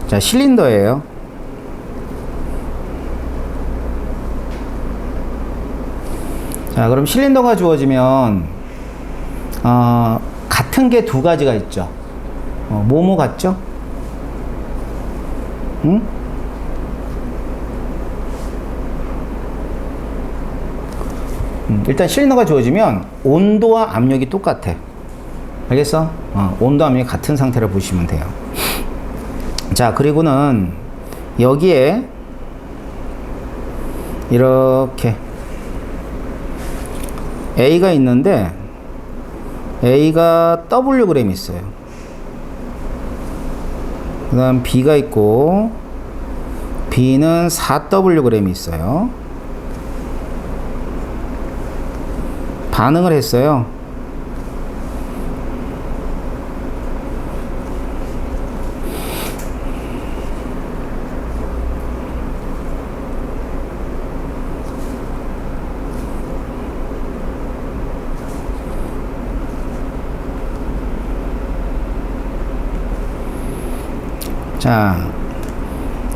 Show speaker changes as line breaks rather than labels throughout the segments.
자, 실린더예요. 자, 그럼 실린더가 주어지면 같은 게 두 가지가 있죠. 뭐뭐 같죠? 응? 일단 실린더가 주어지면 온도와 압력이 똑같아. 알겠어? 온도 압력이 같은 상태를 보시면 돼요. 자, 그리고는 여기에 이렇게 A가 있는데 A가 Wg 있어요. 그 다음 B가 있고 B는 4Wg 있어요. 반응을 했어요. 자,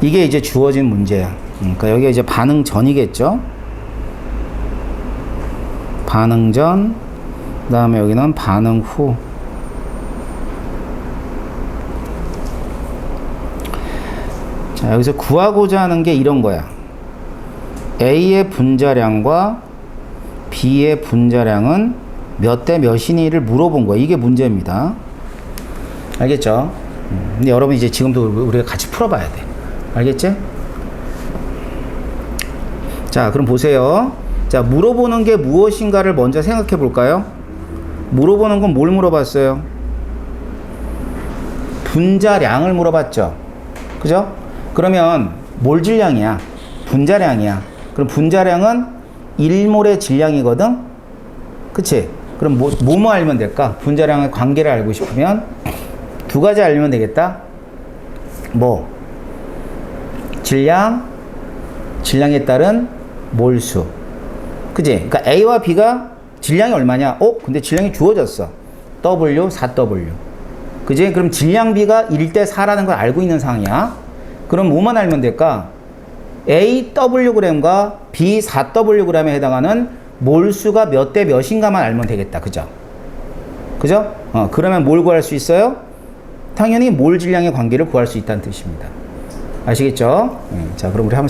이게 이제 주어진 문제야. 그러니까 여기가 이제 반응 전이겠죠? 반응 전, 그 다음에 여기는 반응 후. 자, 여기서 구하고자 하는 게 이런 거야. A의 분자량과 B의 분자량은 몇 대 몇이니를 물어본 거야. 이게 문제입니다. 알겠죠? 근데 여러분 이제 지금도 우리가 같이 풀어봐야 돼. 알겠지? 자, 그럼 보세요. 자, 물어보는 게 무엇인가를 먼저 생각해 볼까요? 물어보는 건 뭘 물어봤어요? 분자량을 물어봤죠. 그죠? 그러면 몰 질량이야. 분자량이야. 그럼 분자량은 1몰의 질량이거든? 그치? 그럼 뭐뭐 알면 될까? 분자량의 관계를 알고 싶으면 두 가지 알면 되겠다. 뭐? 질량, 질량에 따른 몰수. 그지? 그러니까 A와 B가 질량이 얼마냐? 근데 질량이 주어졌어. W, 4W. 그지? 그럼 질량 B가 1대 4라는 걸 알고 있는 상황이야. 그럼 뭐만 알면 될까? A Wg과 B 4Wg에 해당하는 몰수가 몇 대 몇인가만 알면 되겠다. 그죠? 그죠? 그러면 뭘 구할 수 있어요? 당연히 몰 질량의 관계를 구할 수 있다는 뜻입니다. 아시겠죠? 자, 그럼 우리 한번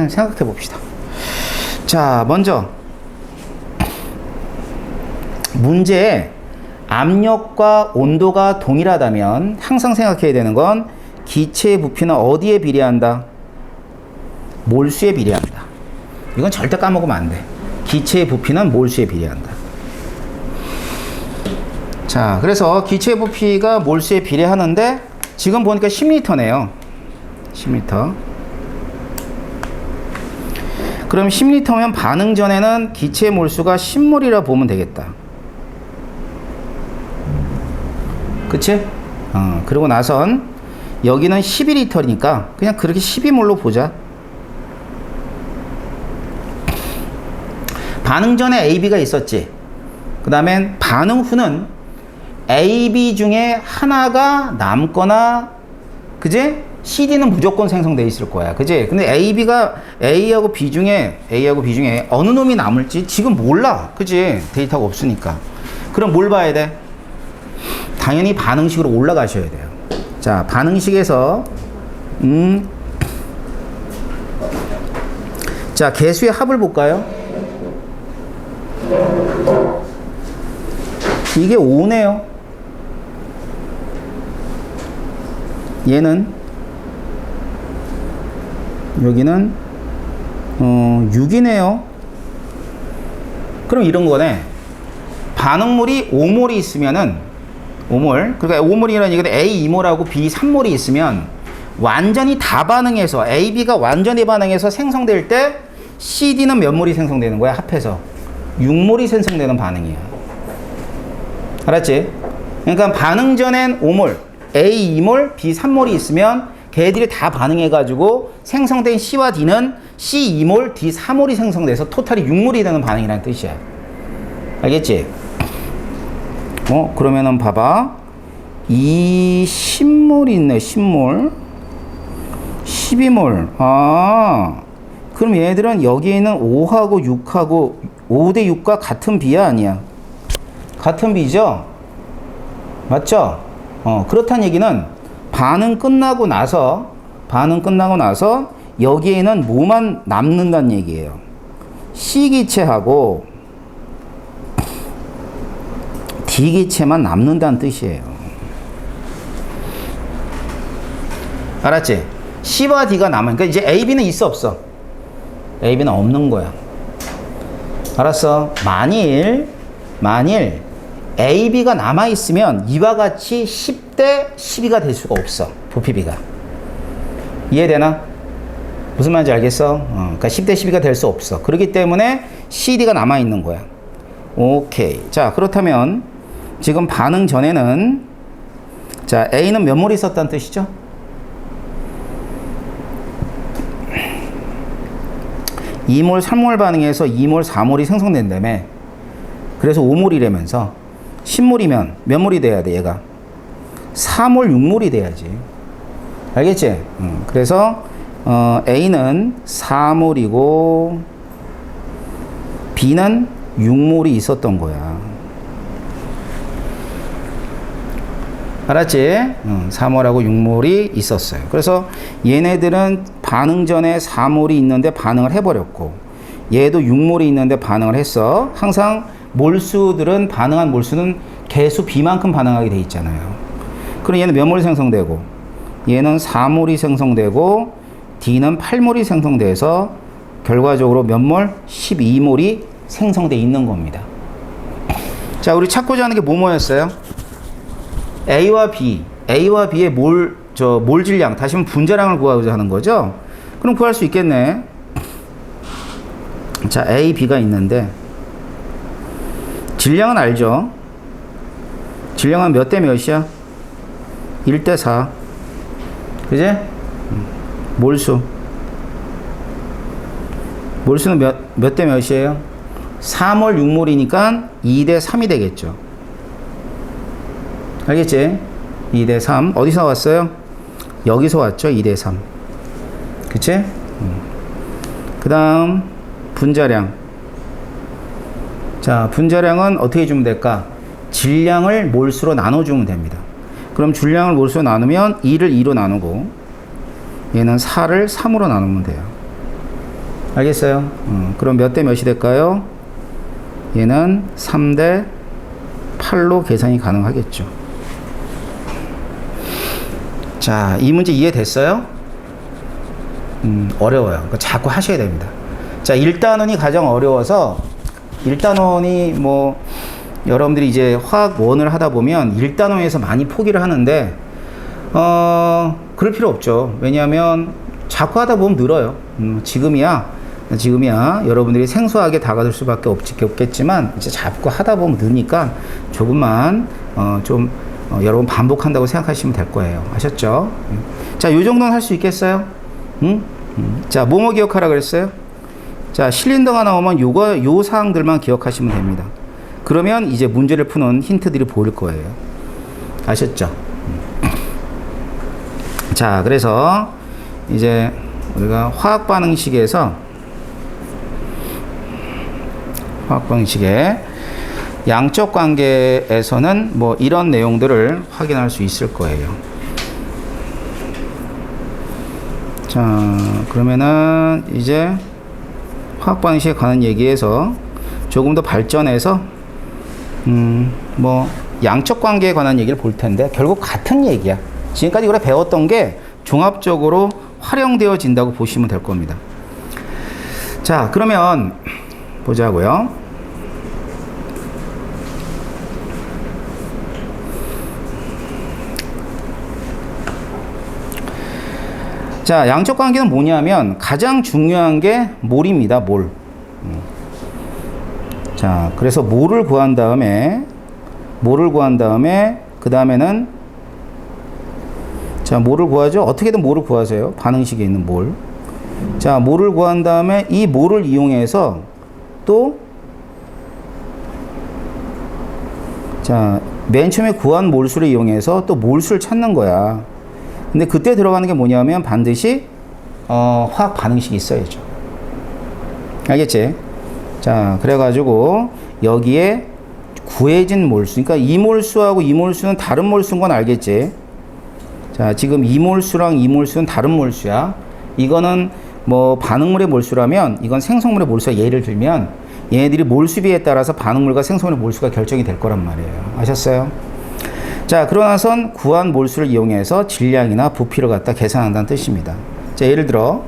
생각해 봅시다. 자, 먼저 문제에 압력과 온도가 동일하다면 항상 생각해야 되는 건 기체의 부피는 어디에 비례한다? 몰수에 비례한다. 이건 절대 까먹으면 안 돼. 기체의 부피는 몰수에 비례한다. 자, 그래서 기체의 부피가 몰수에 비례하는데 지금 보니까 10리터네요. 10리터. 그럼 10리터면 반응 전에는 기체의 몰수가 10몰이라 보면 되겠다. 그치? 그러고 나선 여기는 12리터니까 그냥 그렇게 12몰로 보자. 반응 전에 AB가 있었지. 그 다음엔 반응 후는 AB 중에 하나가 남거나, 그지? CD는 무조건 생성되어 있을 거야. 그지? 근데 A하고 B 중에 어느 놈이 남을지 지금 몰라. 그지? 데이터가 없으니까. 그럼 뭘 봐야 돼? 당연히 반응식으로 올라가셔야 돼요. 자, 반응식에서, 자, 개수의 합을 볼까요? 이게 5네요. 얘는 여기는 6이네요. 그럼 이런 거네. 반응물이 5몰이 있으면은 5몰. 그러니까 5몰이라는 얘기는 A 2몰하고 B 3몰이 있으면 완전히 다 반응해서 AB가 완전히 반응해서 생성될 때 CD는 몇 몰이 생성되는 거야? 합해서 6몰이 생성되는 반응이야. 알았지? 그러니까 반응 전엔 5몰, A 2몰, B 3몰이 있으면 걔들이 다 반응해가지고 생성된 C와 D는 C 2몰, D 4몰이 생성돼서 토탈이 6몰이 되는 반응이라는 뜻이야. 알겠지? 그러면은 봐봐. 이 10몰이 있네, 10몰. 12몰. 아, 그럼 얘들은 여기 있는 5하고 6하고 5대 6과 같은 비야 아니야? 같은 비죠? 맞죠? 그렇다는 얘기는 반응 끝나고 나서 여기에는 뭐만 남는다는 얘기예요. C기체하고 D기체만 남는다는 뜻이에요. 알았지? C와 D가 남아. 그러니까 이제 A, B는 있어 없어? A, B는 없는 거야. 알았어? 만일 A, B가 남아있으면 이와 같이 10대 12가 될 수가 없어. 부피비가. 이해되나? 무슨 말인지 알겠어? 그러니까 10대 12가 될 수 없어. 그렇기 때문에 CD가 남아있는 거야. 오케이. 자, 그렇다면 지금 반응 전에는 자, A는 몇 몰이 있었다는 뜻이죠? 2몰, 3몰 반응에서 2몰, 4몰이 생성된다며. 그래서 5몰이라면서 10몰이면 몇 몰이 돼야 돼, 얘가? 4몰, 6몰이 돼야지. 알겠지? 그래서 A는 4몰이고 B는 6몰이 있었던 거야. 알았지? 3몰하고 6몰이 있었어요. 그래서 얘네들은 반응 전에 4몰이 있는데 반응을 해버렸고 얘도 6몰이 있는데 반응을 했어. 항상 몰수들은 반응한 몰수는 개수 B만큼 반응하게 돼 있잖아요. 그럼 얘는 몇 몰이 생성되고 얘는 4몰이 생성되고 D는 8몰이 생성돼서 결과적으로 몇 몰? 12몰이 생성돼 있는 겁니다. 자, 우리 찾고자 하는 게 뭐였어요? A와 B의 몰 질량, 다시 한번 분자량을 구하고자 하는 거죠? 그럼 구할 수 있겠네. 자, A, B가 있는데 질량은 알죠? 질량은 몇 대 몇이야? 1대 4. 그지? 몰수는 몇 대 몇이에요? 3몰, 6몰이니까 2대 3이 되겠죠. 알겠지? 2대 3. 어디서 왔어요? 여기서 왔죠? 2대 3. 그치? 그 다음 분자량. 자, 분자량은 어떻게 주면 될까? 질량을 몰수로 나눠주면 됩니다. 그럼 질량을 몰수로 나누면 2를 2로 나누고 얘는 4를 3으로 나누면 돼요. 알겠어요? 그럼 몇 대 몇이 될까요? 얘는 3대 8로 계산이 가능하겠죠. 자, 이 문제 이해됐어요? 어려워요. 그러니까 자꾸 하셔야 됩니다. 자, 1단원이 가장 어려워서 1단원이 뭐 여러분들이 이제 화학 원을 하다 보면 1단원에서 많이 포기를 하는데 그럴 필요 없죠. 왜냐하면 자꾸 하다 보면 늘어요. 지금이야 여러분들이 생소하게 다가설 수밖에 없겠지만 이제 자꾸 하다 보면 느니까 조금만 여러분 반복한다고 생각하시면 될 거예요. 아셨죠? 자, 요 정도는 할 수 있겠어요? 자, 뭐뭐 기억하라 그랬어요? 자, 실린더가 나오면 요 사항들만 기억하시면 됩니다. 그러면 이제 문제를 푸는 힌트들이 보일 거예요. 아셨죠? 자, 그래서 이제 우리가 화학 반응식에 양적 관계에서는 뭐 이런 내용들을 확인할 수 있을 거예요. 자, 그러면은 이제 화학 방식에 관한 얘기에서 조금 더 발전해서 뭐 양적 관계에 관한 얘기를 볼 텐데 결국 같은 얘기야. 지금까지 우리가 배웠던 게 종합적으로 활용되어진다고 보시면 될 겁니다. 자, 그러면 보자고요. 자, 양적 관계는 뭐냐면 가장 중요한 게 몰입니다. 몰. 자, 그래서 몰을 구한 다음에 그 다음에는 자, 몰을 구하죠. 어떻게든 몰을 구하세요. 반응식에 있는 몰. 자, 몰을 구한 다음에 이 몰을 이용해서 또 자, 맨 처음에 구한 몰수를 이용해서 또 몰수를 찾는 거야. 근데 그때 들어가는 게 뭐냐면 반드시 화학 반응식이 있어야죠. 알겠지? 자, 그래가지고 여기에 구해진 몰수, 그러니까 이 몰수하고 이 몰수는 다른 몰수인 건 알겠지? 자, 지금 이 몰수랑 이 몰수는 다른 몰수야. 이거는 뭐 반응물의 몰수라면 이건 생성물의 몰수야. 예를 들면 얘네들이 몰수비에 따라서 반응물과 생성물의 몰수가 결정이 될 거란 말이에요. 아셨어요? 자, 그러고 나선 구한 몰수를 이용해서 질량이나 부피를 갖다 계산한다는 뜻입니다. 자, 예를 들어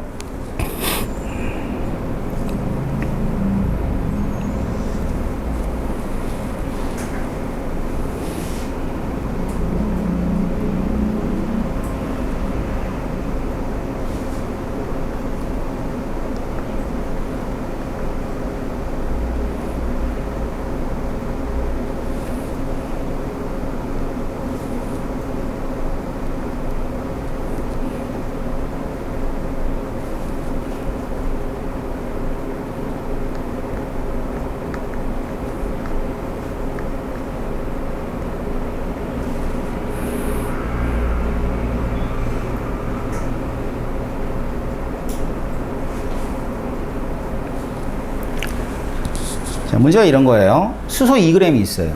자, 문제가 이런 거예요. 수소 2g이 있어요.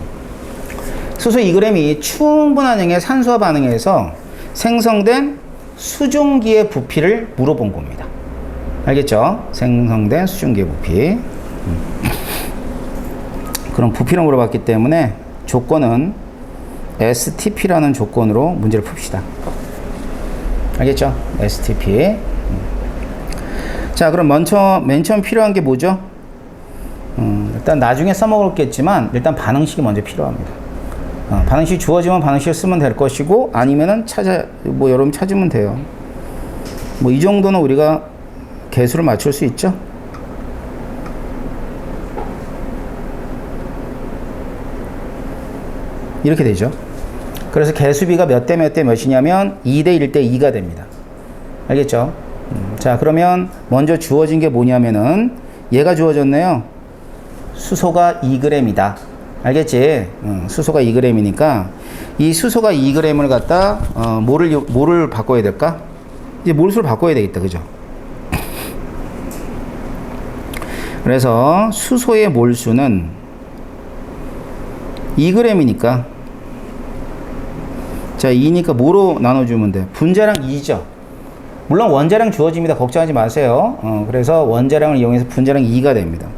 수소 2g이 충분한 양의 산소와 반응해서 생성된 수증기의 부피를 물어본 겁니다. 알겠죠? 생성된 수증기의 부피. 그럼 부피를 물어봤기 때문에 조건은 STP라는 조건으로 문제를 풉시다. 알겠죠? STP. 자, 그럼 맨 처음 필요한 게 뭐죠? 일단 나중에 써먹을겠지만 일단 반응식이 먼저 필요합니다. 반응식 주어지면 반응식을 쓰면 될 것이고, 아니면은 여러분 찾으면 돼요. 뭐 이 정도는 우리가 개수를 맞출 수 있죠? 이렇게 되죠. 그래서 개수비가 몇 대 몇 대 몇이냐면 2대 1대 2가 됩니다. 알겠죠? 자, 그러면 먼저 주어진 게 뭐냐면은 얘가 주어졌네요. 수소가 2g이다. 알겠지? 수소가 2g이니까 이 수소가 2g을 갖다 뭐를 바꿔야 될까? 이제 몰수를 바꿔야 되겠다. 그죠? 그래서 수소의 몰수는 2g이니까, 자, 2니까 뭐로 나눠주면 돼? 분자량 2죠. 물론 원자량 주어집니다. 걱정하지 마세요. 그래서 원자량을 이용해서 분자량 2가 됩니다.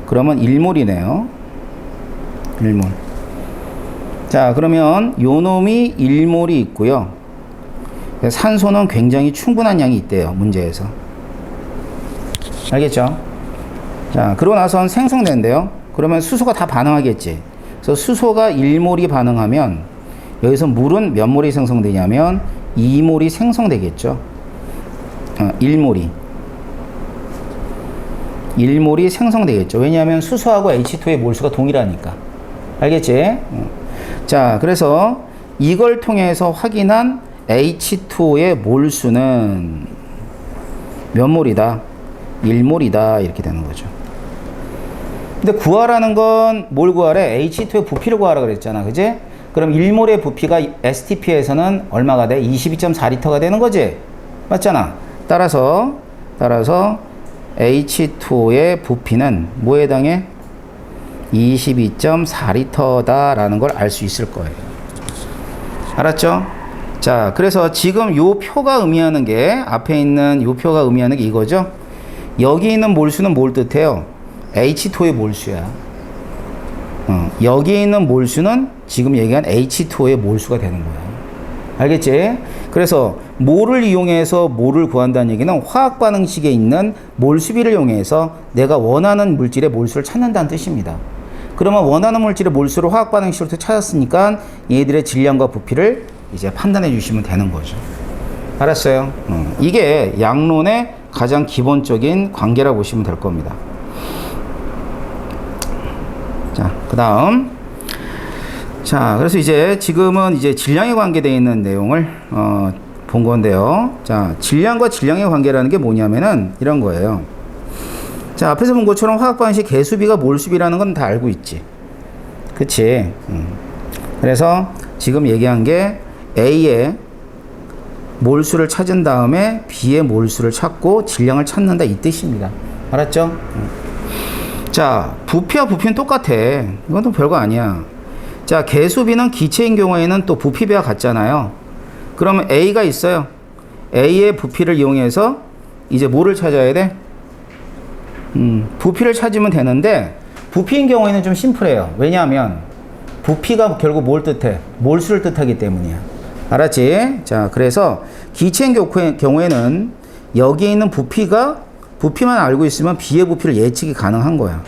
그러면 1몰이네요. 1몰. 자, 그러면 요 놈이 1몰이 있고요. 산소는 굉장히 충분한 양이 있대요. 문제에서. 알겠죠? 자, 그러고 나선 생성된대요. 그러면 수소가 다 반응하겠지. 그래서 수소가 1몰이 반응하면 여기서 물은 몇 몰이 생성되냐면 2몰이 생성되겠죠. 1몰이 생성되겠죠. 왜냐하면 수소하고 H2의 몰수가 동일하니까. 알겠지? 자, 그래서 이걸 통해서 확인한 H2의 몰수는 몇 몰이다? 1몰이다. 이렇게 되는 거죠. 근데 구하라는 건 뭘 구하래? H2의 부피를 구하라 그랬잖아. 그지? 그럼 1몰의 부피가 STP에서는 얼마가 돼? 22.4리터가 되는 거지? 맞잖아. 따라서 H2의 부피는 뭐에 해당해? 22.4리터다 라는 걸 알 수 있을 거예요. 알았죠? 자, 그래서 지금 요 표가 의미하는 게, 앞에 있는 요 표가 의미하는 게 이거죠? 여기 있는 몰수는 뭘 뜻해요? H2의 몰수야. 여기 있는 몰수는 지금 얘기한 H2의 몰수가 되는 거야. 알겠지? 그래서 몰을 이용해서 몰을 구한다는 얘기는 화학 반응식에 있는 몰수비를 이용해서 내가 원하는 물질의 몰수를 찾는다는 뜻입니다. 그러면 원하는 물질의 몰수를 화학 반응식으로 찾았으니까 얘들의 질량과 부피를 이제 판단해 주시면 되는 거죠. 알았어요? 이게 양론의 가장 기본적인 관계라고 보시면 될 겁니다. 자, 그 다음. 자, 그래서 이제 지금은 이제 질량에 관계되어 있는 내용을 본 건데요. 자, 질량과 질량의 관계라는 게 뭐냐면은 이런 거예요. 자, 앞에서 본 것처럼 화학 반응식 개수비가 몰수비라는 건 다 알고 있지. 그치? 그래서 지금 얘기한 게 A의 몰수를 찾은 다음에 B의 몰수를 찾고 질량을 찾는다 이 뜻입니다. 알았죠? 자, 부피와 부피는 똑같아. 이건 또 별거 아니야. 자, 개수비는 기체인 경우에는 또 부피비와 같잖아요. 그러면 A가 있어요. A의 부피를 이용해서 이제 뭐를 찾아야 돼? 부피를 찾으면 되는데 부피인 경우에는 좀 심플해요. 왜냐하면 부피가 결국 뭘 뜻해? 몰수를 뜻하기 때문이야. 알았지? 자, 그래서 기체인 경우에는 여기에 있는 부피만 알고 있으면 B의 부피를 예측이 가능한 거야.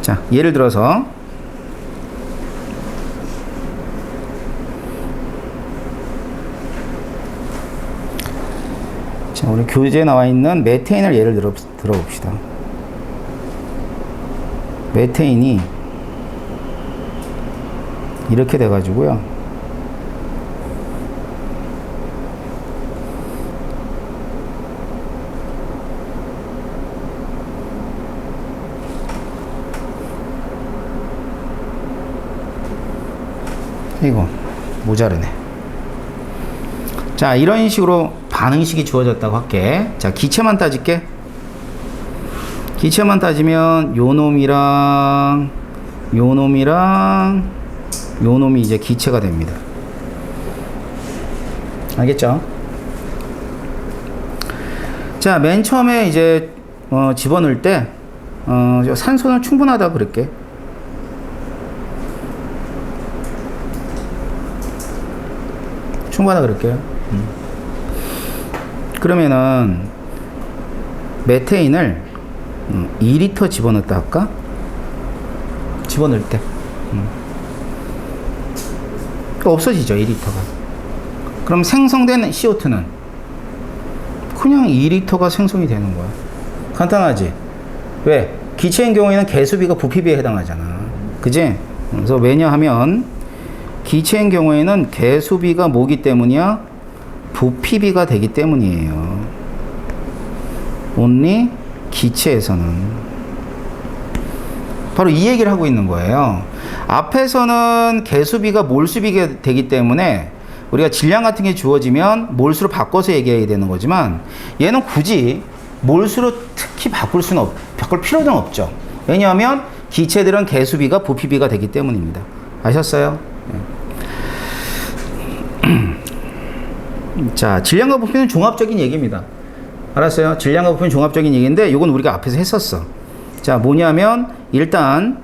자, 예를 들어서 자, 우리 교재에 나와 있는 메테인을 예를 들어봅시다. 메테인이 이렇게 돼가지고요. 이거 모자르네. 자, 이런 식으로 반응식이 주어졌다고 할게. 자, 기체만 따질게. 기체만 따지면 요 놈이 이제 기체가 됩니다. 알겠죠? 자, 맨 처음에 이제 집어넣을 때 산소는 충분하다 그럴게. 충분하다 그럴게요. 그러면은 메테인을 2리터 집어넣었다 할까? 집어넣을 때 없어지죠, 2리터가. 그럼 생성된 CO2는 그냥 2리터가 생성이 되는 거야. 간단하지? 왜? 기체인 경우에는 개수비가 부피비에 해당하잖아. 그지? 그래서 왜냐하면 기체인 경우에는 개수비가 뭐기 때문이야? 부피비가 되기 때문이에요. only 기체에서는. 바로 이 얘기를 하고 있는 거예요. 앞에서는 개수비가 몰수비가 되기 때문에 우리가 질량 같은 게 주어지면 몰수로 바꿔서 얘기해야 되는 거지만 얘는 굳이 몰수로 특히 바꿀 필요는 없죠. 왜냐하면 기체들은 개수비가 부피비가 되기 때문입니다. 아셨어요? 자, 질량과 부피는 종합적인 얘기입니다. 알았어요? 질량과 부피는 종합적인 얘기인데 이건 우리가 앞에서 했었어. 자, 뭐냐면 일단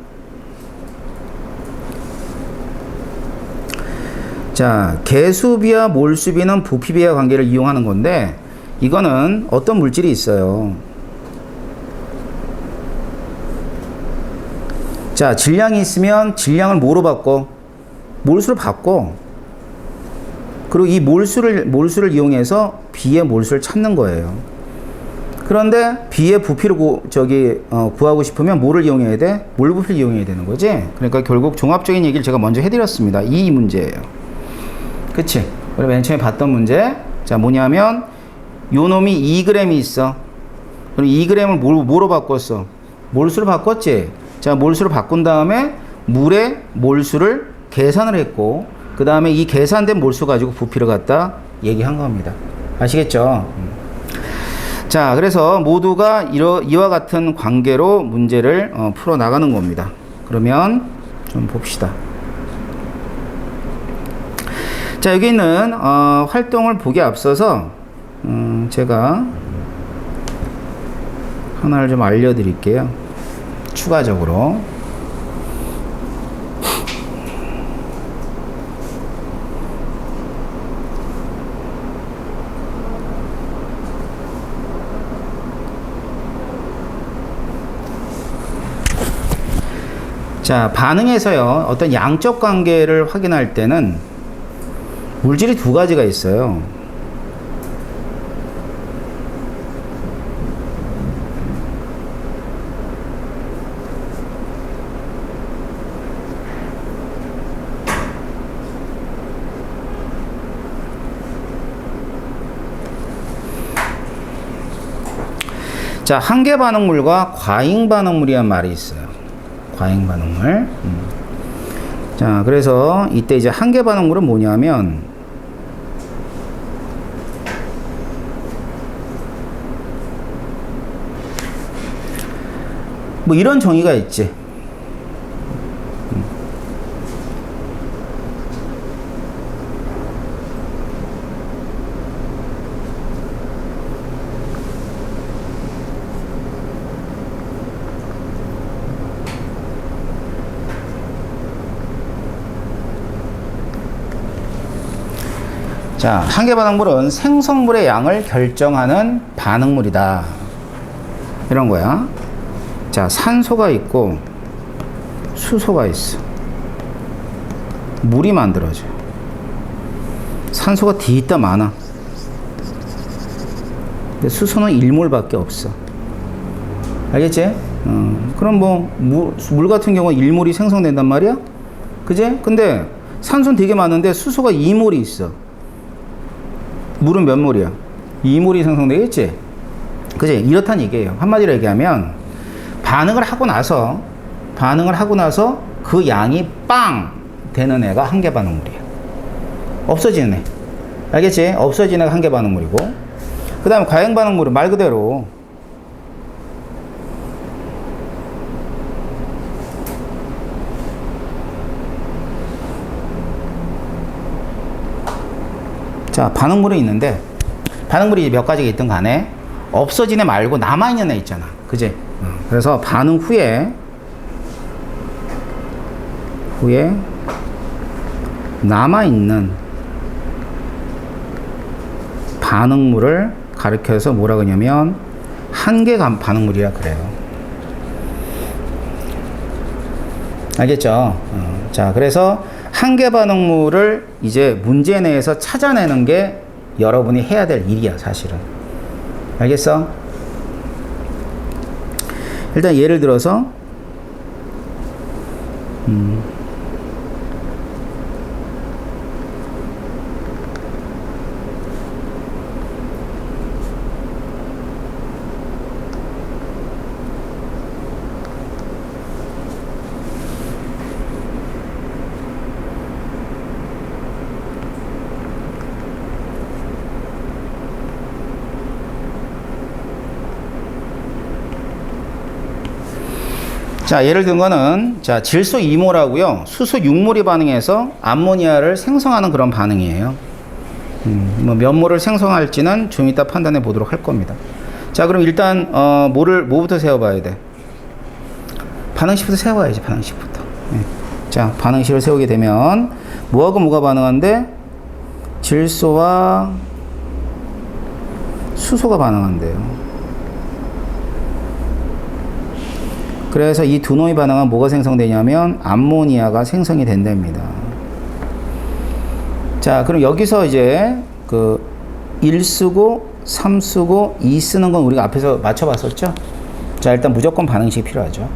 자, 개수비와 몰수비는 부피비와 관계를 이용하는 건데 이거는 어떤 물질이 있어요. 자, 질량이 있으면 질량을 뭐로 바꿔? 몰수로 바꿔. 그리고 이 몰수를 이용해서 B의 몰수를 찾는 거예요. 그런데 B의 부피를 구하고 싶으면 뭐를 이용해야 돼? 몰부피를 이용해야 되는 거지. 그러니까 결국 종합적인 얘기를 제가 먼저 해드렸습니다. 이 문제예요. 그치? 우리 맨 처음에 봤던 문제. 자, 뭐냐면 요 놈이 2g이 있어. 그럼 2g을 뭐로 바꿨어? 몰수로 바꿨지? 자, 몰수로 바꾼 다음에 물의 몰수를 계산을 했고 그 다음에 이 계산된 몰수 가지고 부피를 갖다 얘기한 겁니다. 아시겠죠? 자, 그래서 모두가 이와 같은 관계로 문제를 풀어 나가는 겁니다. 그러면 좀 봅시다. 자, 여기 있는 활동을 보기 앞서서 제가 하나를 좀 알려드릴게요. 추가적으로. 자, 반응에서요, 어떤 양적 관계를 확인할 때는 물질이 두 가지가 있어요. 자, 한계 반응물과 과잉 반응물이란 말이 있어요. 과잉 반응물. 자, 그래서 이때 이제 한계 반응물은 뭐냐면 뭐 이런 정의가 있지. 자, 한계 반응물은 생성물의 양을 결정하는 반응물이다. 이런 거야. 자, 산소가 있고 수소가 있어. 물이 만들어져. 산소가 뒤있다 많아. 근데 수소는 1몰밖에 없어. 알겠지? 그럼 뭐 물 같은 경우는 1몰이 생성된단 말이야? 그지? 근데 산소는 되게 많은데 수소가 2몰이 있어. 물은 몇 몰이야? 2몰이 생성되겠지? 그지? 이렇단 얘기예요. 한마디로 얘기하면 반응을 하고 나서 그 양이 빵 되는 애가 한계 반응물이야. 없어지는 애. 알겠지? 없어지는 애가 한계 반응물이고, 그 다음에 과행 반응물은 말 그대로 자, 반응물이 있는데, 반응물이 몇 가지가 있든 간에 없어진 애 말고 남아있는 애 있잖아. 그지? 그래서 반응 후에 남아있는 반응물을 가리켜서 뭐라 그러냐면 한계 반응물이라 그래요. 알겠죠? 자, 그래서 한계 반응물을 이제 문제 내에서 찾아내는 게 여러분이 해야 될 일이야, 사실은. 알겠어? 일단 예를 들어서 자, 예를 든 거는, 자, 질소 2몰하고요, 수소 6몰이 반응해서 암모니아를 생성하는 그런 반응이에요. 뭐 몇 몰을 생성할지는 좀 이따 판단해 보도록 할 겁니다. 자, 그럼 일단, 뭐부터 세워봐야 돼? 반응식부터 세워야지, 반응식부터. 네. 자, 반응식을 세우게 되면, 뭐하고 뭐가 반응한대? 질소와 수소가 반응한대요. 그래서 이 두 놈이 반응하면 뭐가 생성되냐면 암모니아가 생성이 된답니다. 자, 그럼 여기서 이제 그 1 쓰고 3 쓰고 2 쓰는 건 우리가 앞에서 맞춰봤었죠? 자, 일단 무조건 반응식이 필요하죠.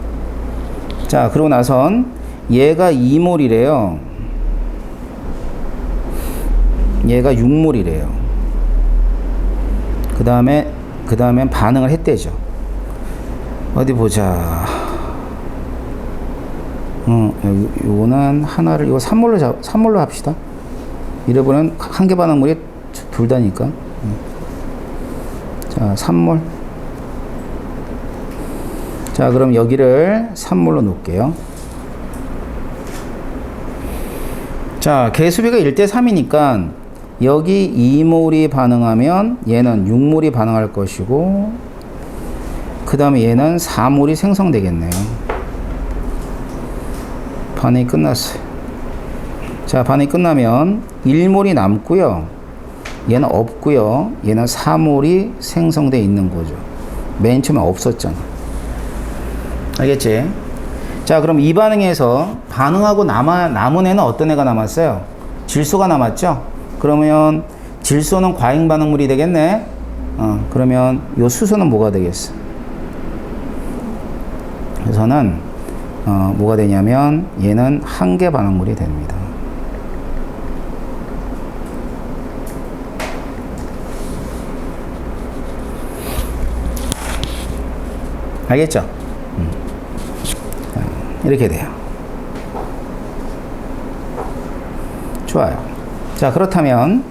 자, 그러고 나선 얘가 2몰이래요. 얘가 6몰이래요. 그 다음엔 반응을 했대죠. 어디 보자. 요거는 하나를, 이거 3몰로 합시다. 이래보면 한계 반응물이 둘 다니까. 자, 3몰. 자, 그럼 여기를 3몰로 놓을게요. 자, 개수비가 1대 3이니까 여기 2몰이 반응하면 얘는 6몰이 반응할 것이고, 그 다음에 얘는 4몰이 생성되겠네요. 반응이 끝났어요. 자, 반응이 끝나면 1몰이 남고요. 얘는 없고요. 얘는 4몰이 생성되어 있는 거죠. 맨 처음에 없었잖아. 알겠지? 자, 그럼 이 반응에서 반응하고 남은 애는 어떤 애가 남았어요? 질소가 남았죠? 그러면 질소는 과잉 반응물이 되겠네? 그러면 요 수소는 뭐가 되겠어? 그래서는 뭐가 되냐면 얘는 한계 반응물이 됩니다. 알겠죠? 이렇게 돼요. 좋아요. 자, 그렇다면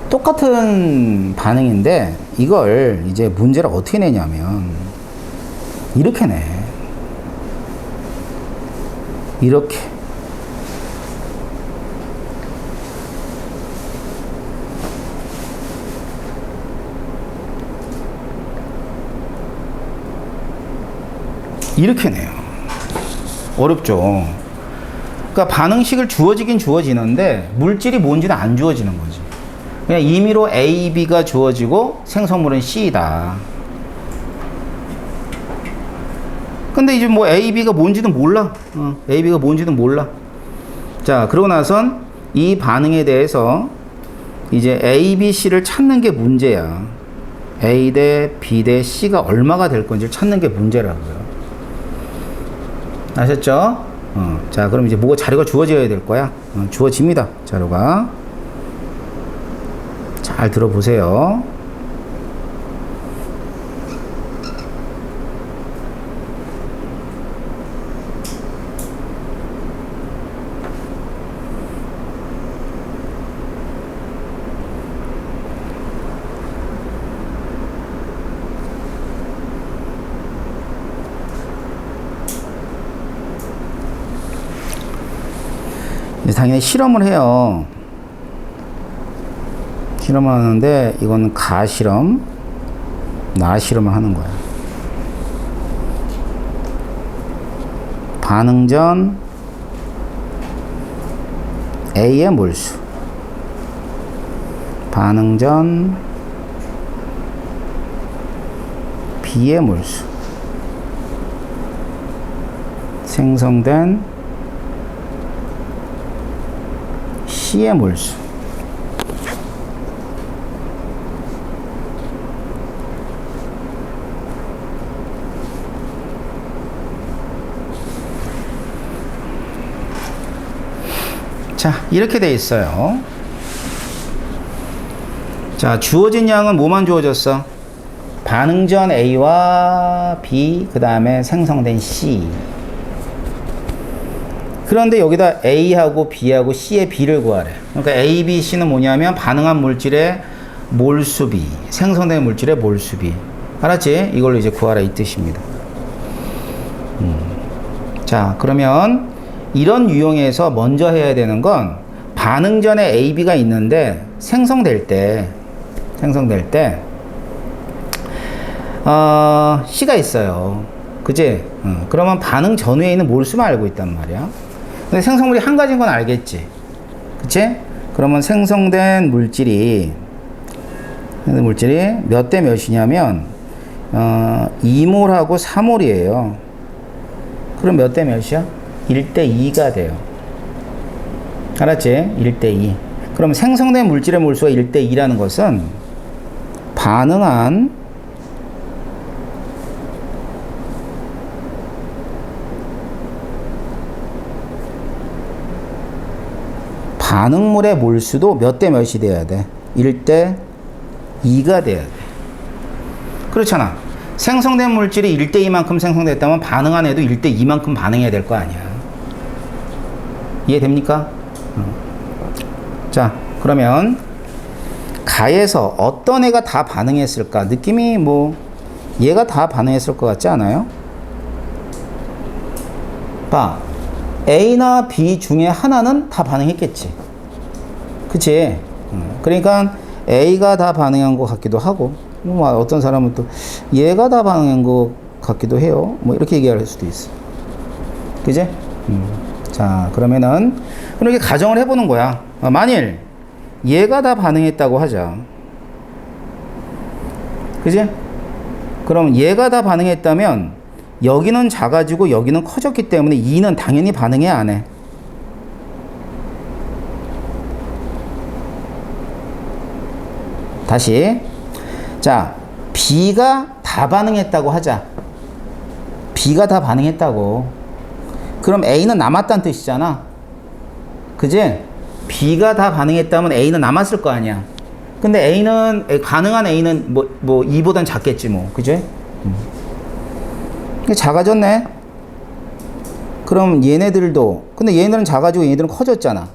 똑같은 반응인데 이걸 이제 문제를 어떻게 내냐면 이렇게 내. 이렇게. 이렇게 내요. 어렵죠. 그러니까 반응식을 주어지긴 주어지는데 물질이 뭔지는 안 주어지는 거지. 그냥 임의로 A, B가 주어지고 생성물은 C이다. 근데 이제 뭐 A, B가 뭔지는 몰라. A, B가 뭔지는 몰라. 자, 그러고 나선 이 반응에 대해서 이제 A, B, C를 찾는 게 문제야. A 대 B 대 C가 얼마가 될 건지를 찾는 게 문제라고요. 아셨죠? 자, 그럼 이제 뭐가 자료가 주어져야 될 거야. 주어집니다. 자료가. 잘 들어보세요. 당연히 실험을 해요. 실험을 하는데 이건 가실험, 나실험을 하는 거야. 반응 전 A의 몰수, 반응 전 B의 몰수, 생성된 C의 몰수. 자, 이렇게 돼 있어요. 자, 주어진 양은 뭐만 주어졌어? 반응 전 A와 B, 그 다음에 생성된 C. 그런데 여기다 A하고 B하고 C의 B를 구하래. 그러니까 A, B, C는 뭐냐면 반응한 물질의 몰수비, 생성된 물질의 몰수비. 알았지? 이걸로 이제 구하라 이 뜻입니다. 자, 그러면 이런 유형에서 먼저 해야 되는 건 반응 전에 A, B가 있는데 생성될 때 C가 있어요. 그지? 그러면 반응 전후에 있는 몰수만 알고 있단 말이야. 근데 생성물이 한 가지인 건 알겠지? 그치? 그러면 생성된 물질이 몇 대 몇이냐면 2몰하고 4몰이에요. 그럼 몇 대 몇이야? 1대 2가 돼요. 알았지? 1대 2. 그럼 생성된 물질의 몰수가 1대 2라는 것은 반응한 반응물의 몰수도 몇 대 몇이 돼야 돼? 1대 2가 돼야 돼. 그렇잖아. 생성된 물질이 1대 2만큼 생성됐다면 반응한 애도 1대 2만큼 반응해야 될 거 아니야. 이해됩니까? 자, 그러면 가에서 어떤 애가 다 반응했을까? 느낌이 뭐 얘가 다 반응했을 것 같지 않아요? 봐. A나 B 중에 하나는 다 반응했겠지. 그치? 그러니까 A가 다 반응한 것 같기도 하고, 뭐 어떤 사람은 또 얘가 다 반응한 것 같기도 해요. 뭐 이렇게 얘기할 수도 있어. 그치? 자, 그러면은 이렇게 가정을 해보는 거야. 만일 얘가 다 반응했다고 하자. 그치? 그럼 얘가 다 반응했다면 여기는 작아지고 여기는 커졌기 때문에 2는 당연히 반응해 안 해? 다시. 자, B가 다 반응했다고 하자. B가 다 반응했다고. 그럼 A는 남았다는 뜻이잖아. 그지? B가 다 반응했다면 A는 남았을 거 아니야. 근데 A는, 가능한 A는 뭐 2보단 작겠지 뭐. 그지? 작아졌네. 그럼 얘네들도, 근데 얘네들은 작아지고 얘네들은 커졌잖아.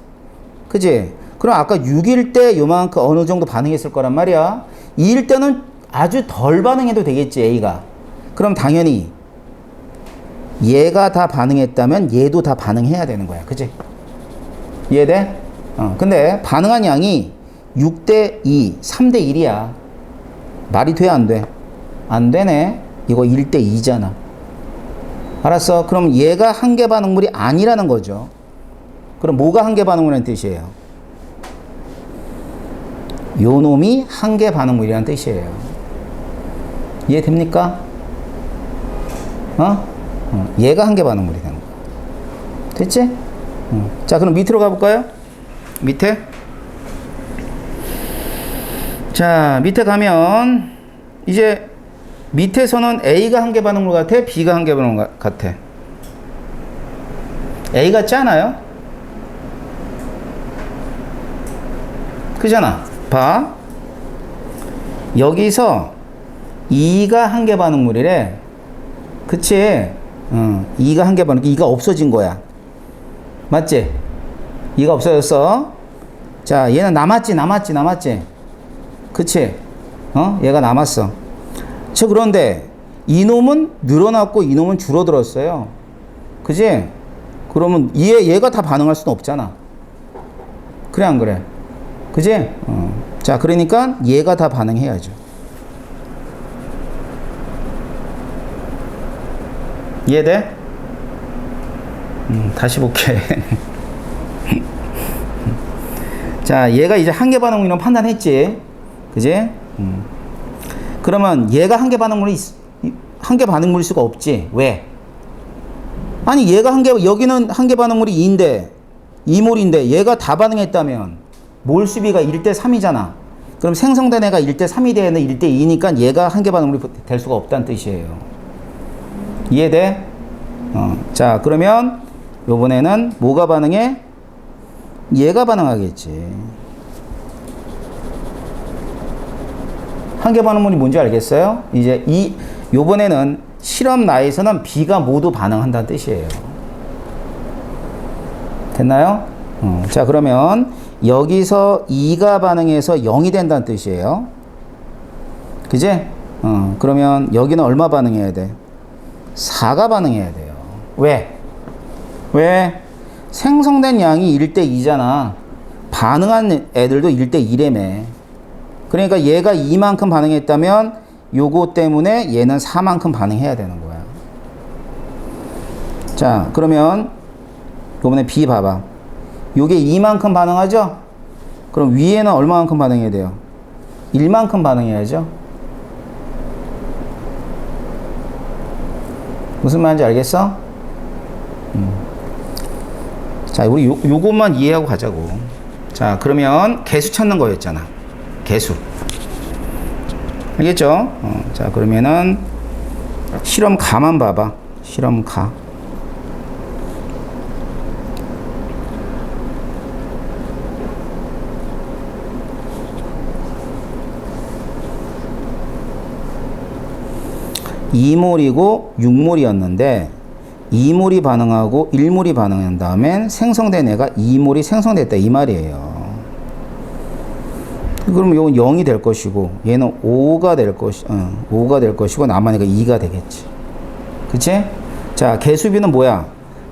그지? 그럼 아까 6일 때 요만큼 어느 정도 반응했을 거란 말이야. 2일 때는 아주 덜 반응해도 되겠지, A가. 그럼 당연히 얘가 다 반응했다면 얘도 다 반응해야 되는 거야. 그치? 이해돼? 근데 반응한 양이 6대 2, 3대 1이야. 말이 돼, 안 돼? 안 되네. 이거 1대 2잖아. 알았어. 그럼 얘가 한계 반응물이 아니라는 거죠. 그럼 뭐가 한계 반응물이라는 뜻이에요? 요 놈이 한계 반응물이라는 뜻이에요. 이해됩니까? 얘가 한계 반응물이 되는 거야. 됐지? 자, 그럼 밑으로 가볼까요? 밑에. 자, 밑에 가면 이제 밑에서는 A가 한계 반응물 같아? B가 한계 반응물 같아? A 같지 않아요? 그잖아. 봐. 여기서 2가 한계 반응물이래. 그치? 2가 한계 반응, 2가 없어진 거야. 맞지? 2가 없어졌어. 자, 얘는 남았지. 그치? 얘가 남았어. 저, 그런데 이놈은 늘어났고 이놈은 줄어들었어요. 그치? 그러면 얘가 다 반응할 수는 없잖아. 그래, 안 그래? 그치? 자, 그러니까 얘가 다 반응해야죠. 이해돼? 다시 볼게. 자, 얘가 이제 한계 반응물이라고 판단했지. 그지? 그러면 얘가 한계 반응물일 수가 없지. 왜? 아니, 여기는 한계 반응물이 2인데, 2몰인데, 얘가 다 반응했다면, 몰수비가 1대 3이잖아. 그럼 생성된 애가 1대 3이 되는 1대 2니까 얘가 한계 반응물이 될 수가 없다는 뜻이에요. 이해돼? 자, 그러면 요번에는 뭐가 반응해? 얘가 반응하겠지. 한계 반응물이 뭔지 알겠어요? 이제 요번에는 실험 나에서는 B가 모두 반응한다는 뜻이에요. 됐나요? 자, 그러면 여기서 2가 반응해서 0이 된다는 뜻이에요. 그지? 그러면 여기는 얼마 반응해야 돼? 4가 반응해야 돼요. 왜? 생성된 양이 1대 2잖아. 반응한 애들도 1대 1이라며. 그러니까 얘가 2만큼 반응했다면 요거 때문에 얘는 4만큼 반응해야 되는 거야. 자, 그러면 요번에 B 봐봐. 요게 2만큼 반응하죠? 그럼 위에는 얼마만큼 반응해야 돼요? 1만큼 반응해야죠. 무슨 말인지 알겠어? 자, 우리 요것만 이해하고 가자고. 자, 그러면 개수 찾는 거였잖아. 개수. 알겠죠? 자, 그러면은 실험 가만 봐봐. 실험 가. (2몰이고) (6몰이었는데) 2몰이 반응하고 1몰이 반응한 다음엔 생성된 애가 2몰이 생성됐다 이 말이에요. 그러면 이건 0이 될 것이고 얘는 5가 될 것이고 남은 애가 2가 되겠지. 그치? 자, 개수비는 뭐야?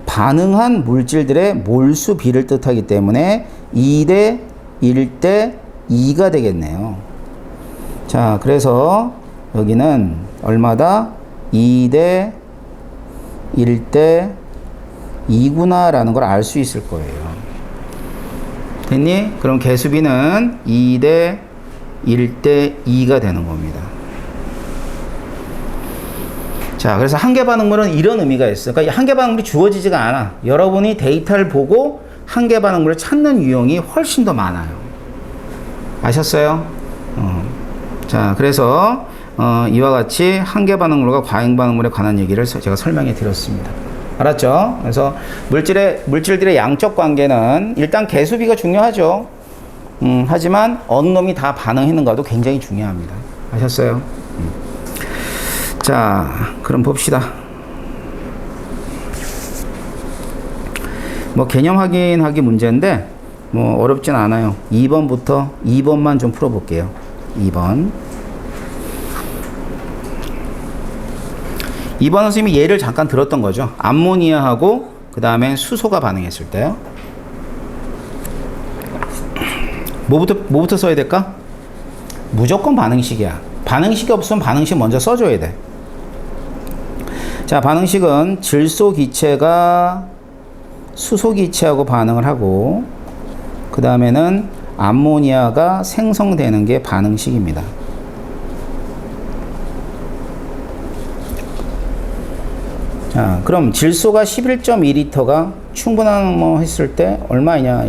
반응한 물질들의 몰수 비를 뜻하기 때문에 2대 1대 2가 되겠네요. 자, 그래서 여기는 얼마다? 2대 1대 2구나 라는 걸 알 수 있을 거예요. 됐니? 그럼 개수비는 2대 1대 2가 되는 겁니다. 자, 그래서 한계 반응물은 이런 의미가 있어요. 그러니까 한계 반응물이 주어지지가 않아. 여러분이 데이터를 보고 한계 반응물을 찾는 유형이 훨씬 더 많아요. 아셨어요? 자, 그래서 이와 같이 한계 반응물과 과잉 반응물에 관한 얘기를 제가 설명해 드렸습니다. 알았죠? 그래서 물질들의 양적 관계는 일단 개수비가 중요하죠. 하지만 어느 놈이 다 반응했는가도 굉장히 중요합니다. 아셨어요? 자, 그럼 봅시다. 뭐 개념 확인하기 문제인데 뭐 어렵진 않아요. 2번만 좀 풀어볼게요. 2번. 이번 선생님이 예를 잠깐 들었던 거죠. 암모니아하고 그 다음에 수소가 반응했을 때요. 뭐부터 써야 될까? 무조건 반응식이야. 반응식이 없으면 반응식 먼저 써줘야 돼. 자, 반응식은 질소 기체가 수소 기체하고 반응을 하고 그 다음에는 암모니아가 생성되는 게 반응식입니다. 자, 그럼 질소가 11.2L가 충분한 뭐 했을 때 얼마이냐?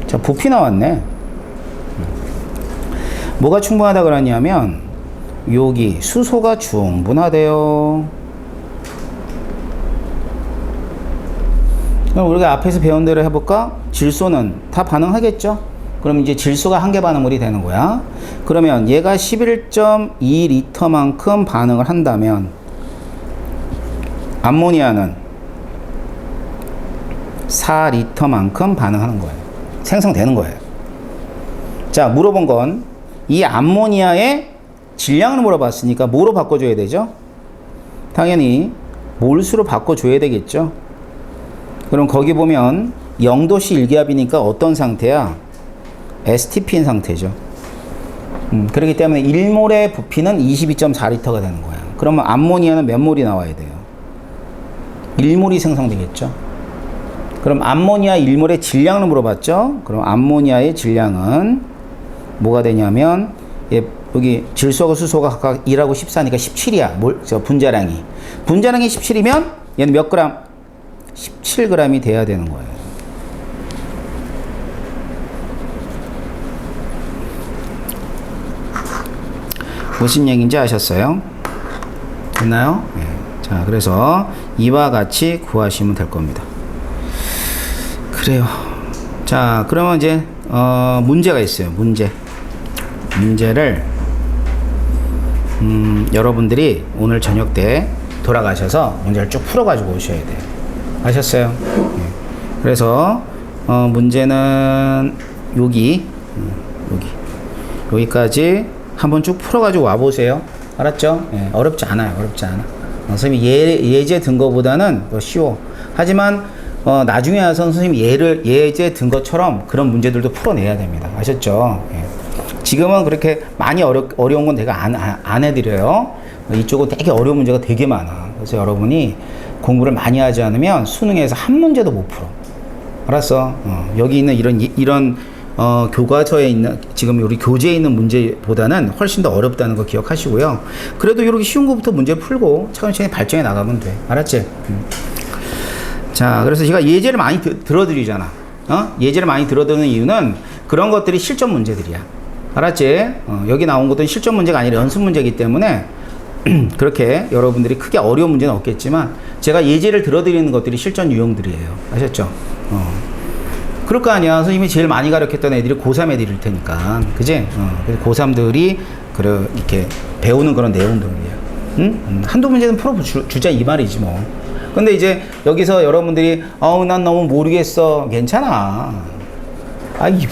자, 부피 나왔네. 뭐가 충분하다 그러냐면 여기 수소가 충분하대요. 그럼 우리가 앞에서 배운 대로 해볼까? 질소는 다 반응하겠죠? 그럼 이제 질소가 한계 반응물이 되는 거야. 그러면 얘가 11.2L만큼 반응을 한다면 암모니아는 4L만큼 반응하는 거예요. 생성되는 거예요. 자, 물어본 건 이 암모니아의 질량을 물어봤으니까 뭐로 바꿔줘야 되죠? 당연히 몰수로 바꿔줘야 되겠죠. 그럼 거기 보면 0도씨 1기압이니까 어떤 상태야? STP인 상태죠. 그렇기 때문에 1몰의 부피는 22.4L가 되는 거야. 그러면 암모니아는 몇 몰이 나와야 돼요? 1몰이 생성되겠죠. 그럼 암모니아 1몰의 질량을 물어봤죠. 그럼 암모니아의 질량은 뭐가 되냐면 여기 질소하고 수소가 각각 1하고 14니까 17이야. 분자량이 17이면 얘는 몇 그램? 17g이 돼야 되는 거예요. 무슨 얘기인지 아셨어요? 됐나요? 네. 자, 그래서 이와 같이 구하시면 될 겁니다. 그래요. 자, 그러면 이제 문제가 있어요. 문제를 여러분들이 오늘 저녁 때 돌아가셔서 문제를 쭉 풀어가지고 오셔야 돼요. 아셨어요? 네. 그래서 문제는 여기까지 한번 쭉 풀어가지고 와보세요. 알았죠? 네. 어렵지 않아요. 선생님이 예제 든 거보다는 더 쉬워. 하지만 나중에 와서 선생님이 예제 든 것처럼 그런 문제들도 풀어내야 됩니다. 아셨죠? 예. 지금은 그렇게 많이 어려운 건 내가 안 해드려요. 이쪽은 되게 어려운 문제가 되게 많아. 그래서 여러분이 공부를 많이 하지 않으면 수능에서 한 문제도 못 풀어. 알았어? 여기 있는 이런 교과서에 있는 지금 우리 교재에 있는 문제보다는 훨씬 더 어렵다는 거 기억하시고요. 그래도 이렇게 쉬운 거부터 문제 풀고 차근차근 발전해 나가면 돼. 알았지? 자, 그래서 제가 예제를 많이 들어드리잖아. 예제를 많이 들어드리는 이유는 그런 것들이 실전 문제들이야. 알았지? 여기 나온 것도 실전 문제가 아니라 연습 문제이기 때문에 그렇게 여러분들이 크게 어려운 문제는 없겠지만 제가 예제를 들어드리는 것들이 실전 유형들이에요. 아셨죠? 그럴 거 아니야. 선생님이 제일 많이 가르쳤던 애들이 고3 애들일 테니까. 그지? 그래서 고3들이 이렇게 배우는 그런 내용들이에요. 응? 한두 문제는 풀어주자 이 말이지 뭐. 근데 이제 여기서 여러분들이 난 너무 모르겠어. 괜찮아.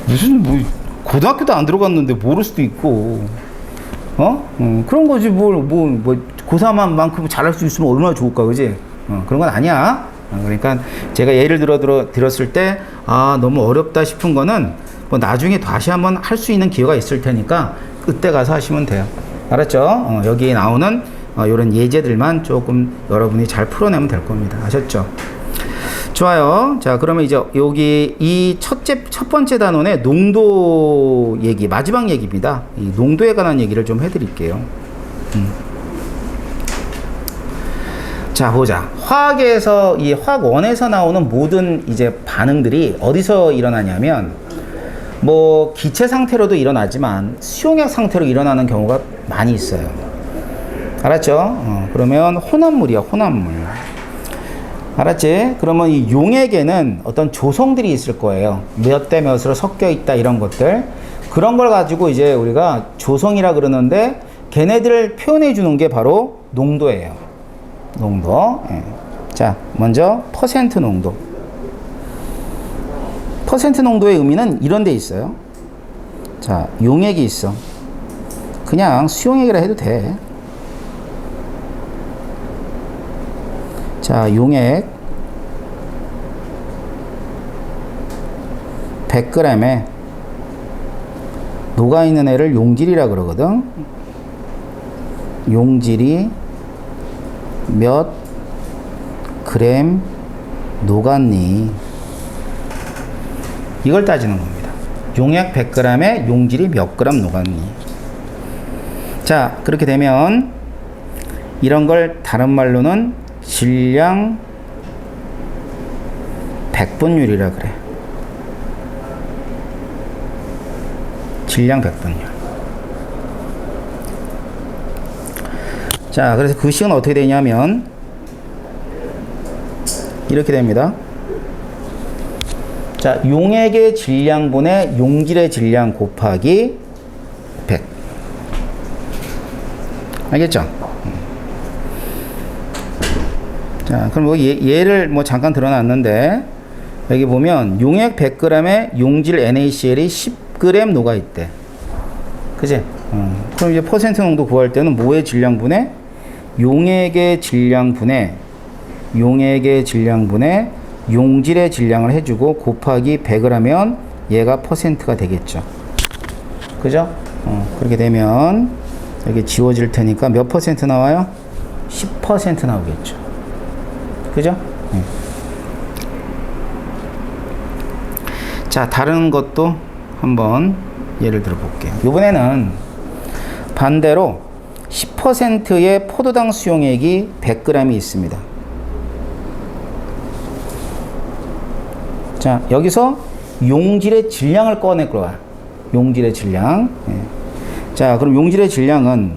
무슨 고등학교도 안 들어갔는데 모를 수도 있고 그런 거지. 고3만큼 잘할 수 있으면 얼마나 좋을까. 그지? 그런 건 아니야. 그러니까 제가 예를 들었을 때 너무 어렵다 싶은 거는 뭐 나중에 다시 한번 할 수 있는 기회가 있을 테니까 그때 가서 하시면 돼요. 알았죠? 여기에 나오는 이런 예제들만 조금 여러분이 잘 풀어내면 될 겁니다. 아셨죠? 좋아요. 자, 그러면 이제 여기 이 첫 번째 단원의 농도 얘기, 마지막 얘기입니다. 이 농도에 관한 얘기를 좀 해드릴게요. 자, 보자. 화학에서, 이 화학원에서 나오는 모든 이제 반응들이 어디서 일어나냐면, 뭐, 기체 상태로도 일어나지만, 수용액 상태로 일어나는 경우가 많이 있어요. 알았죠? 그러면 혼합물이야, 혼합물. 알았지? 그러면 이 용액에는 어떤 조성들이 있을 거예요. 몇 대 몇으로 섞여 있다, 이런 것들. 그런 걸 가지고 이제 우리가 조성이라 그러는데, 걔네들을 표현해 주는 게 바로 농도예요. 농도. 예. 자, 먼저 퍼센트 농도. 퍼센트 농도의 의미는 이런 데 있어요. 자, 용액이 있어. 그냥 수용액이라 해도 돼. 자, 용액 100g에 녹아있는 애를 용질이라 그러거든. 용질이 몇 그램 녹았니? 이걸 따지는 겁니다. 용액 100g에 용질이 몇 그램 녹았니? 자, 그렇게 되면 이런 걸 다른 말로는 질량 백분율이라 그래. 질량 백분율. 자, 그래서 그 식은 어떻게 되냐면 이렇게 됩니다. 자, 용액의 질량분의 용질의 질량 곱하기 100. 알겠죠? 자, 그럼 뭐 얘를 뭐 잠깐 드러놨는데 여기 보면 용액 100g에 용질 NaCl이 10g 녹아 있대. 그지? 그럼 이제 퍼센트 농도 구할 때는 뭐의 질량분에 용액의 질량분에 용질의 질량을 해주고 곱하기 100을 하면 얘가 퍼센트가 되겠죠. 그죠? 그렇게 되면 여기 지워질 테니까 몇 퍼센트 나와요? 10% 나오겠죠. 그죠? 자, 다른 것도 한번 예를 들어 볼게요. 이번에는 반대로 10%의 포도당 수용액이 100g이 있습니다. 자, 여기서 용질의 질량을 꺼낼 거야. 용질의 질량. 자, 그럼 용질의 질량은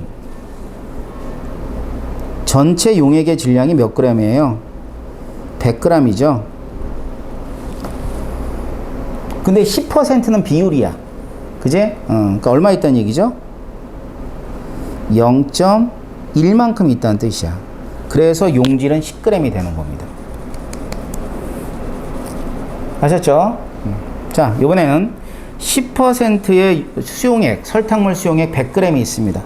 전체 용액의 질량이 몇 g이에요? 100g이죠. 근데 10%는 비율이야. 그제? 그러니까 얼마 있다는 얘기죠? 0.1만큼 있다는 뜻이야. 그래서 용질은 10g이 되는 겁니다. 아셨죠? 자, 이번에는 10%의 수용액, 설탕물 수용액 100g이 있습니다.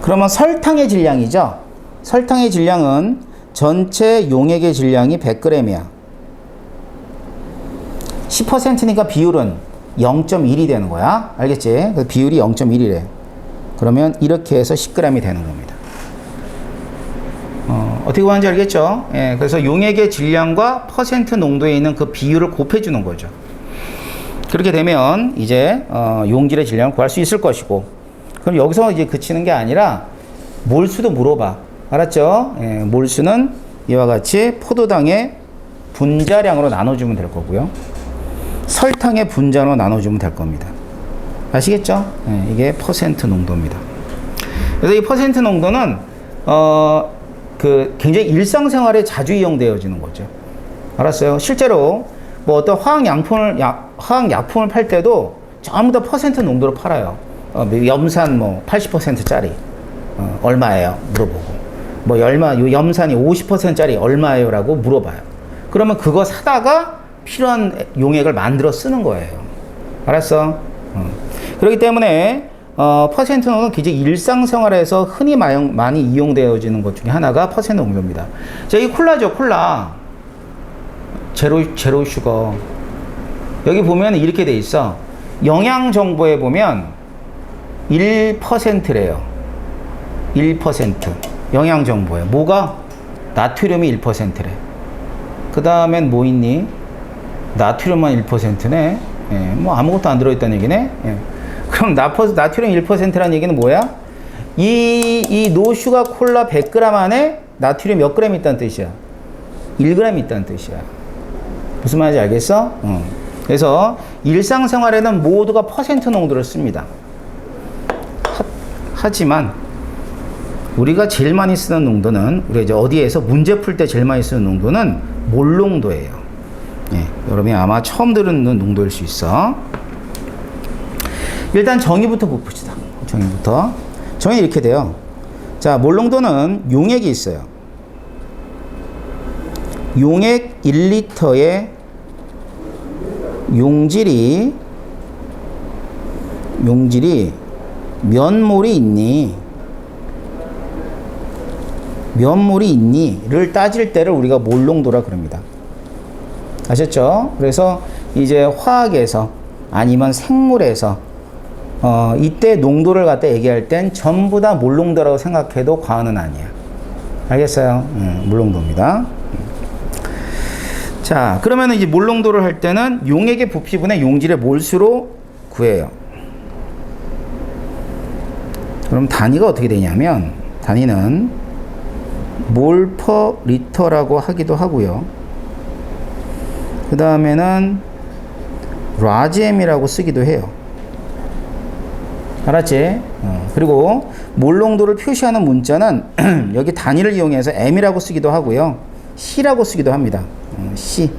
그러면 설탕의 질량이죠? 설탕의 질량은 전체 용액의 질량이 100g이야. 10%니까 비율은 0.1이 되는 거야. 알겠지? 그 비율이 0.1이래. 그러면 이렇게 해서 10g이 되는 겁니다. 어떻게 구하는지 알겠죠? 예, 그래서 용액의 질량과 퍼센트 농도에 있는 그 비율을 곱해주는 거죠. 그렇게 되면 이제 용질의 질량을 구할 수 있을 것이고, 그럼 여기서 이제 그치는 게 아니라 몰수도 물어봐. 알았죠? 예, 몰수는 이와 같이 포도당의 분자량으로 나눠주면 될 거고요. 설탕의 분자로 나눠주면 될 겁니다. 아시겠죠? 예, 이게 퍼센트 농도입니다. 그래서 이 퍼센트 농도는 굉장히 일상생활에 자주 이용되어지는 거죠. 알았어요? 실제로 뭐 어떤 화학약품을 팔 때도 전부 다 퍼센트 농도로 팔아요. 염산 뭐 80%짜리 얼마예요? 물어보고. 뭐 염산이 50%짜리 얼마예요? 라고 물어봐요. 그러면 그거 사다가 필요한 용액을 만들어 쓰는 거예요. 알았어? 그렇기 때문에 퍼센트 농도는 굉장히 일상생활에서 흔히 많이 이용되어지는 것 중에 하나가 퍼센트 농도입니다. 자, 이 콜라죠, 콜라. 제로 슈거. 여기 보면 이렇게 돼 있어. 영양 정보에 보면 1%래요. 1%. 영양 정보에. 뭐가? 나트륨이 1%래. 그 다음엔 뭐 있니? 나트륨만 1%네. 예, 뭐 아무것도 안 들어있다는 얘기네. 예. 그럼 나트륨 1%라는 얘기는 뭐야? 이 노슈가 콜라 100g 안에 나트륨 몇 그램 있다는 뜻이야? 1g 있다는 뜻이야. 무슨 말인지 알겠어? 그래서 일상생활에는 모두가 퍼센트 농도를 씁니다. 하지만 우리가 제일 많이 쓰는 농도는, 우리가 이제 어디에서 문제 풀 때 제일 많이 쓰는 농도는 몰 농도예요. 예, 여러분이 아마 처음 듣는 농도일 수 있어. 일단 정의부터 봅시다. 정의 이렇게 돼요. 자, 몰 농도는 용액이 있어요. 용액 1리터에 용질이 몇 몰이 있니? 몇 몰이 있니?를 따질 때를 우리가 몰 농도라 그럽니다. 아셨죠? 그래서 이제 화학에서 아니면 생물에서 이때 농도를 갖다 얘기할 땐 전부 다 몰 농도라고 생각해도 과언은 아니야. 알겠어요? 몰 농도입니다. 자, 그러면 이제 몰 농도를 할 때는 용액의 부피분의 용질의 몰수로 구해요. 그럼 단위가 어떻게 되냐면 단위는 몰 퍼 리터라고 하기도 하고요. 그 다음에는 라지엠이라고 쓰기도 해요. 알았지? 그리고 몰 농도를 표시하는 문자는 여기 단위를 이용해서 m이라고 쓰기도 하고요. c라고 쓰기도 합니다. c